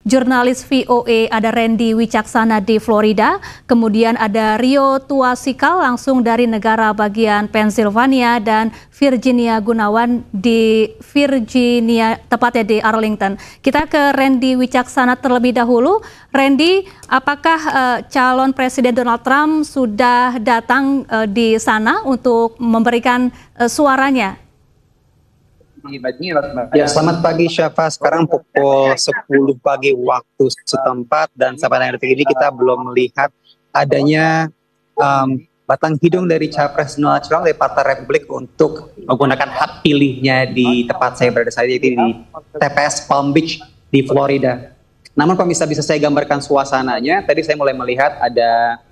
jurnalis VOA, ada Randy Wicaksana di Florida, kemudian ada Rio Tuasikal langsung dari negara bagian Pennsylvania, dan Virginia Gunawan di Virginia, tepatnya di Arlington. Kita ke Randy Wicaksana terlebih dahulu. Randy, apakah calon Presiden Donald Trump sudah datang di sana untuk memberikan suaranya? Ya, selamat pagi Syafa. Sekarang pukul 10 pagi waktu setempat, dan sampai dengan detik ini kita belum melihat adanya batang hidung dari Capres Donald Trump dari Partai Republik untuk menggunakan hak pilihnya di tempat saya berada saat ini, di TPS Palm Beach di Florida. Namun kalau bisa saya gambarkan suasananya, tadi saya mulai melihat ada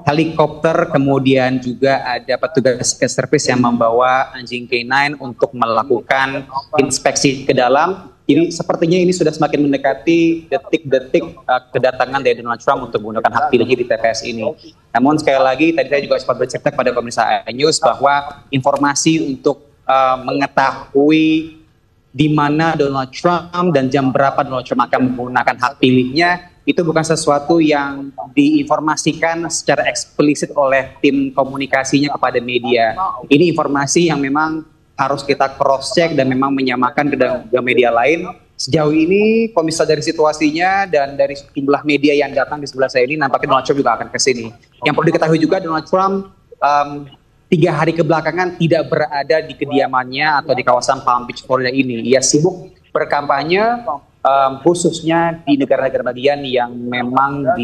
helikopter, kemudian juga ada petugas service yang membawa anjing K9 untuk melakukan inspeksi ke dalam. Jadi sepertinya ini sudah semakin mendekati detik-detik kedatangan dari Donald Trump untuk menggunakan hak pilihnya di TPS ini. Namun sekali lagi, tadi saya juga sempat bercerita kepada pemirsa iNews bahwa informasi untuk mengetahui di mana Donald Trump dan jam berapa Donald Trump akan menggunakan hak pilihnya, itu bukan sesuatu yang diinformasikan secara eksplisit oleh tim komunikasinya kepada media. Ini informasi yang memang harus kita cross-check dan memang menyamakan ke media lain. Sejauh ini, kalau misalnya dari situasinya dan dari jumlah media yang datang di sebelah saya ini, nampaknya Donald Trump juga akan ke sini. Yang perlu diketahui juga, Donald Trump 3 hari kebelakangan tidak berada di kediamannya atau di kawasan Palm Beach, Florida ini. Ia sibuk berkampanye, khususnya di negara-negara bagian yang memang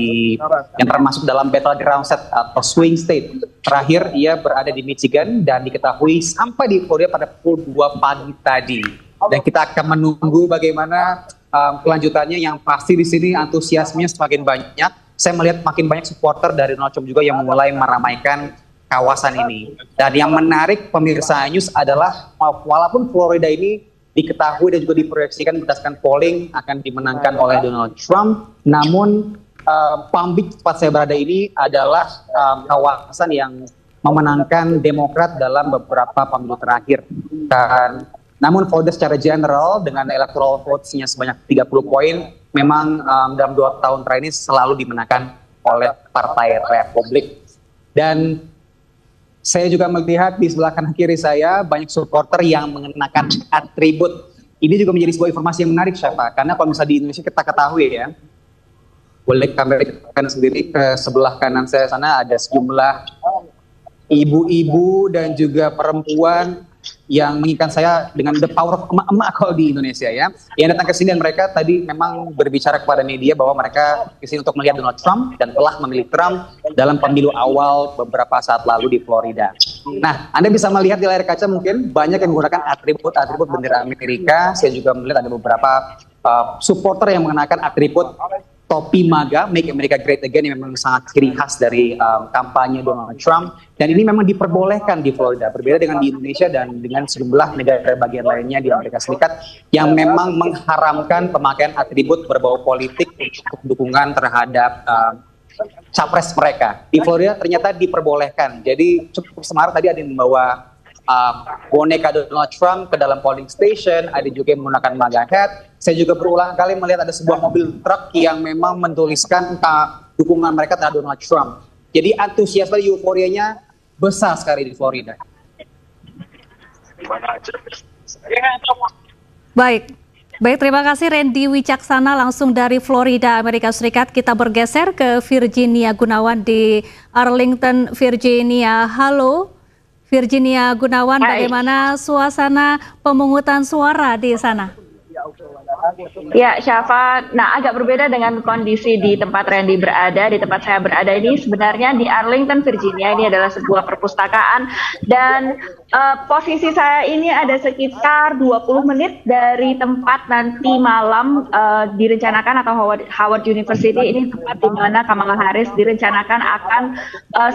yang termasuk dalam battleground set atau swing state. Terakhir ia berada di Michigan dan diketahui sampai di Florida pada pukul 2 pagi tadi. Dan kita akan menunggu bagaimana kelanjutannya. Yang pasti di sini antusiasmenya semakin banyak. Saya melihat makin banyak supporter dari Donald Trump juga yang mulai meramaikan kawasan ini. Dan yang menarik pemirsa News adalah walaupun Florida ini diketahui dan juga diproyeksikan berdasarkan polling akan dimenangkan oleh Donald Trump, namun Palm Beach tempat saya berada ini adalah kawasan yang memenangkan Demokrat dalam beberapa pemilu terakhir. Dan namun Florida secara general dengan electoral votes-nya sebanyak 30 poin, memang dalam 2 tahun terakhir ini selalu dimenangkan oleh Partai Republik. Dan saya juga melihat di sebelah kanan kiri saya banyak supporter yang mengenakan atribut. Ini juga menjadi sebuah informasi yang menarik, Syafa. Karena kalau misalnya di Indonesia kita ketahui ya, boleh kamera kita sendiri ke sebelah kanan saya sana ada sejumlah ibu-ibu dan juga perempuan yang mengingatkan saya dengan the power of emak-emak kalau di Indonesia ya. Yang datang ke sini dan mereka tadi memang berbicara kepada media bahwa mereka ke sini untuk melihat Donald Trump dan telah memilih Trump dalam pemilu awal beberapa saat lalu di Florida. Nah, Anda bisa melihat di layar kaca mungkin banyak yang menggunakan atribut bendera Amerika. Saya juga melihat ada beberapa supporter yang mengenakan atribut topi MAGA, Make America Great Again, yang memang sangat ciri khas dari kampanye Donald Trump. Dan ini memang diperbolehkan di Florida, berbeda dengan di Indonesia dan dengan sejumlah negara bagian lainnya di Amerika Serikat yang memang mengharamkan pemakaian atribut berbau politik untuk dukungan terhadap capres mereka. Di Florida ternyata diperbolehkan. Jadi cukup semarak tadi ada yang membawa boneka Donald Trump ke dalam polling station, ada juga yang menggunakan MAGA hat. Saya juga berulang kali melihat ada sebuah mobil truk yang memang menuliskan dukungan mereka terhadap Donald Trump. Jadi antusiasme euforianya besar sekali di Florida. Baik, terima kasih Randy Wicaksana langsung dari Florida, Amerika Serikat. Kita bergeser ke Virginia Gunawan di Arlington, Virginia. Halo Virginia Gunawan, bagaimana suasana pemungutan suara di sana? Ya, Syafa, nah agak berbeda dengan kondisi di tempat Randy berada. Di tempat saya berada ini sebenarnya di Arlington, Virginia, ini adalah sebuah perpustakaan. Dan posisi saya ini ada sekitar 20 menit dari tempat nanti malam direncanakan, atau Howard University, ini tempat di mana Kamala Harris direncanakan akan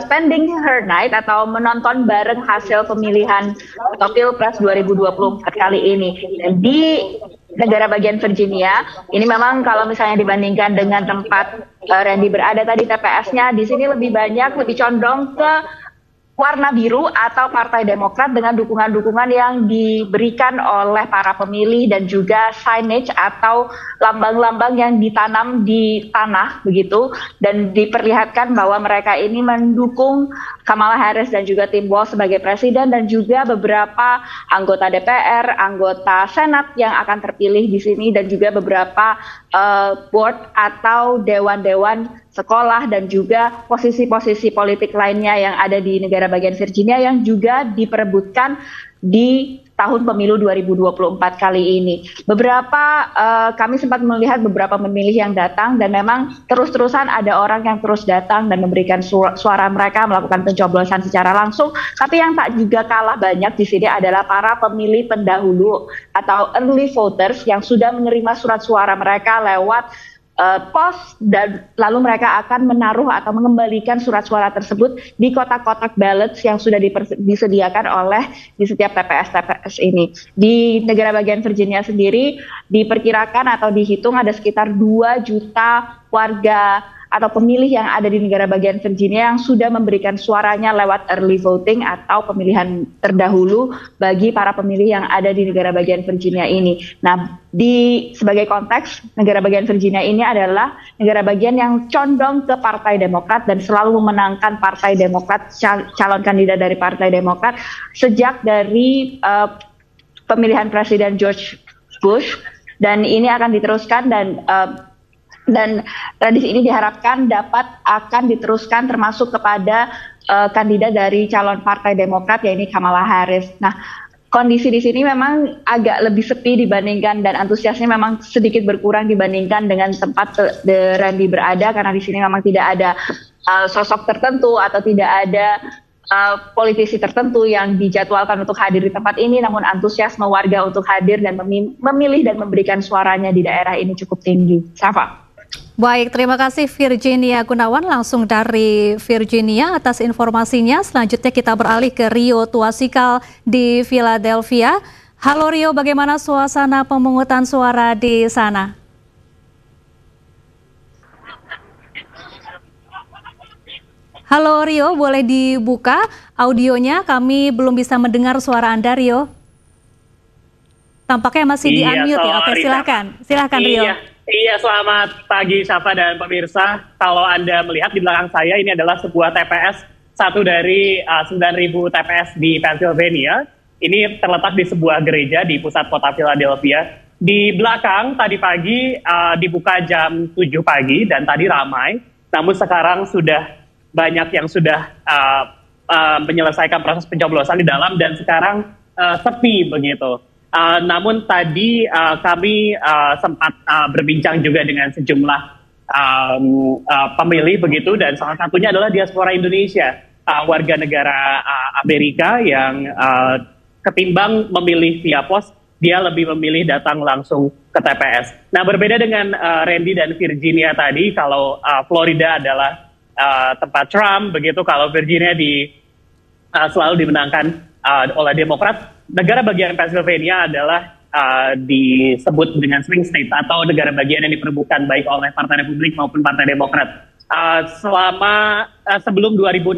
spending her night atau menonton bareng hasil pemilihan atau Pilpres 2024 kali ini. Dan di negara bagian Virginia, ini memang kalau misalnya dibandingkan dengan tempat Randy berada tadi, TPS-nya di sini lebih condong ke warna biru atau Partai Demokrat dengan dukungan-dukungan yang diberikan oleh para pemilih dan juga signage atau lambang-lambang yang ditanam di tanah begitu, dan diperlihatkan bahwa mereka ini mendukung Kamala Harris dan juga Tim Walz sebagai presiden, dan juga beberapa anggota DPR, anggota Senat yang akan terpilih di sini, dan juga beberapa board atau dewan-dewan sekolah dan juga posisi-posisi politik lainnya yang ada di negara bagian Virginia yang juga diperebutkan di tahun pemilu 2024 kali ini. Kami sempat melihat beberapa pemilih yang datang, dan memang terus-terusan ada orang yang terus datang dan memberikan suara mereka, melakukan pencoblosan secara langsung. Tapi yang tak juga kalah banyak di sini adalah para pemilih pendahulu atau early voters yang sudah menerima surat suara mereka lewat pos, dan lalu mereka akan menaruh atau mengembalikan surat suara tersebut di kotak-kotak ballots yang sudah disediakan oleh di setiap TPS-TPS ini. Di negara bagian Virginia sendiri diperkirakan atau dihitung ada sekitar 2 juta warga atau pemilih yang ada di negara bagian Virginia yang sudah memberikan suaranya lewat early voting atau pemilihan terdahulu bagi para pemilih yang ada di negara bagian Virginia ini. Nah, sebagai konteks, negara bagian Virginia ini adalah negara bagian yang condong ke Partai Demokrat dan selalu memenangkan Partai Demokrat, calon kandidat dari Partai Demokrat sejak dari pemilihan Presiden George Bush, dan ini akan diteruskan, dan tradisi ini diharapkan akan diteruskan termasuk kepada kandidat dari calon Partai Demokrat, yaitu Kamala Harris. Nah, kondisi di sini memang agak lebih sepi dibandingkan, dan antusiasnya memang sedikit berkurang dibandingkan dengan tempat Randy berada, karena di sini memang tidak ada sosok tertentu atau tidak ada politisi tertentu yang dijadwalkan untuk hadir di tempat ini, namun antusiasme warga untuk hadir dan memilih dan memberikan suaranya di daerah ini cukup tinggi. Safa. Baik, terima kasih Virginia Gunawan langsung dari Virginia atas informasinya. Selanjutnya kita beralih ke Rio Tuasikal di Philadelphia. Halo Rio, bagaimana suasana pemungutan suara di sana? Halo Rio, boleh dibuka audionya? Kami belum bisa mendengar suara Anda, Rio. Tampaknya masih di-unmute ya. Oke, silakan Rio. Iya, selamat pagi Syafa dan pemirsa. Kalau Anda melihat di belakang saya, ini adalah sebuah TPS, satu dari 9.000 TPS di Pennsylvania. Ini terletak di sebuah gereja di pusat kota Philadelphia. Di belakang tadi pagi dibuka jam 7 pagi dan tadi ramai. Namun sekarang sudah banyak yang sudah menyelesaikan proses pencoblosan di dalam, dan sekarang sepi begitu. Namun tadi kami sempat berbincang juga dengan sejumlah pemilih begitu, dan salah satunya adalah diaspora Indonesia, warga negara Amerika yang ketimbang memilih via pos, dia lebih memilih datang langsung ke TPS. Nah, berbeda dengan Randy dan Virginia tadi, kalau Florida adalah tempat Trump begitu, kalau Virginia selalu dimenangkan oleh Demokrat. Negara bagian Pennsylvania adalah disebut dengan swing state atau negara bagian yang diperebutkan baik oleh Partai Republik maupun Partai Demokrat. Sebelum 2016,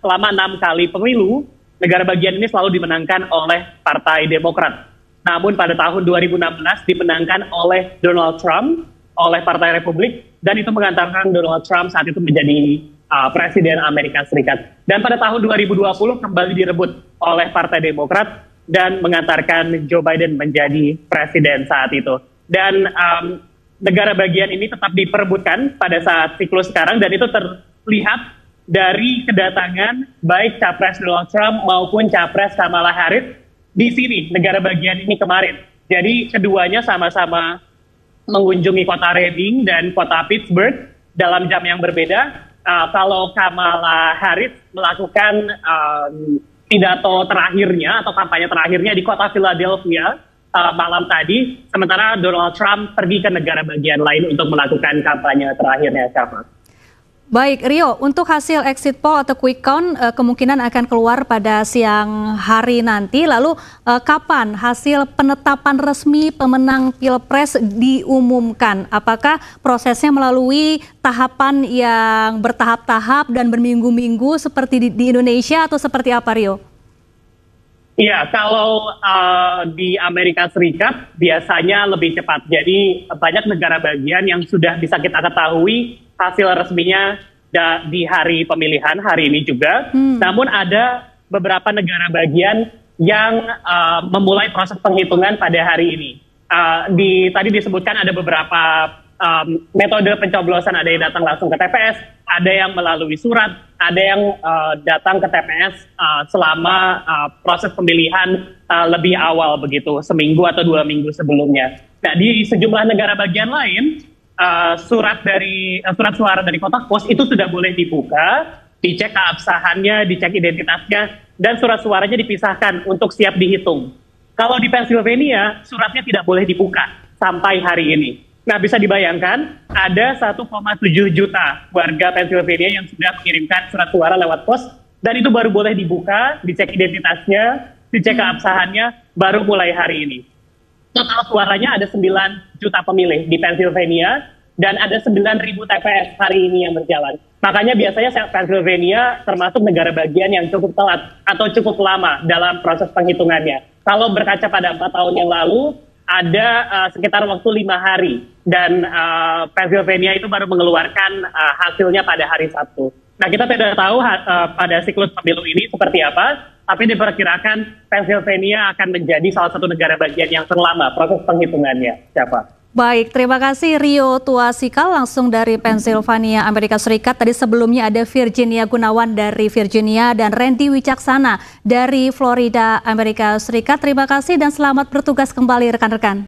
selama 6 kali pemilu, negara bagian ini selalu dimenangkan oleh Partai Demokrat. Namun pada tahun 2016 dimenangkan oleh Donald Trump, oleh Partai Republik, dan itu mengantarkan Donald Trump saat itu menjadi Presiden Amerika Serikat. Dan pada tahun 2020 kembali direbut oleh Partai Demokrat dan mengantarkan Joe Biden menjadi presiden saat itu. Dan negara bagian ini tetap diperebutkan pada saat siklus sekarang, dan itu terlihat dari kedatangan baik Capres Donald Trump maupun Capres Kamala Harris di sini, negara bagian ini kemarin. Jadi keduanya sama-sama mengunjungi kota Reading dan kota Pittsburgh dalam jam yang berbeda. Kalau Kamala Harris melakukan pidato terakhirnya atau kampanye terakhirnya di kota Philadelphia malam tadi, sementara Donald Trump pergi ke negara bagian lain untuk melakukan kampanye terakhirnya, Syafa. Baik, Rio, untuk hasil exit poll atau quick count kemungkinan akan keluar pada siang hari nanti. Lalu kapan hasil penetapan resmi pemenang Pilpres diumumkan? Apakah prosesnya melalui tahapan yang bertahap-tahap dan berminggu-minggu seperti di Indonesia atau seperti apa, Rio? Iya, kalau di Amerika Serikat biasanya lebih cepat. Jadi banyak negara bagian yang sudah bisa kita ketahui hasil resminya di hari pemilihan hari ini juga. Namun ada beberapa negara bagian yang memulai proses penghitungan pada hari ini. Tadi disebutkan ada beberapa metode pencoblosan, ada yang datang langsung ke TPS, ada yang melalui surat, ada yang datang ke TPS selama proses pemilihan lebih awal begitu, seminggu atau 2 minggu sebelumnya. Nah, di sejumlah negara bagian lain, surat suara dari kotak pos itu sudah boleh dibuka, dicek keabsahannya, dicek identitasnya, dan surat suaranya dipisahkan untuk siap dihitung. Kalau di Pennsylvania, suratnya tidak boleh dibuka sampai hari ini. Nah, bisa dibayangkan ada 1,7 juta warga Pennsylvania yang sudah mengirimkan surat suara lewat pos, dan itu baru boleh dibuka, dicek identitasnya, dicek keabsahannya, baru mulai hari ini. Total suaranya ada 9 juta pemilih di Pennsylvania, dan ada 9.000 TPS hari ini yang berjalan. Makanya biasanya Pennsylvania termasuk negara bagian yang cukup telat atau cukup lama dalam proses penghitungannya. Kalau berkaca pada 4 tahun yang lalu, ada sekitar waktu 5 hari, dan Pennsylvania itu baru mengeluarkan hasilnya pada hari Sabtu. Nah, kita tidak tahu pada siklus pemilu ini seperti apa, tapi diperkirakan Pennsylvania akan menjadi salah satu negara bagian yang terlama proses penghitungannya. Siapa? Baik, terima kasih Rio Tuasikal langsung dari Pennsylvania, Amerika Serikat. Tadi sebelumnya ada Virginia Gunawan dari Virginia dan Randy Wicaksana dari Florida, Amerika Serikat. Terima kasih dan selamat bertugas kembali rekan-rekan.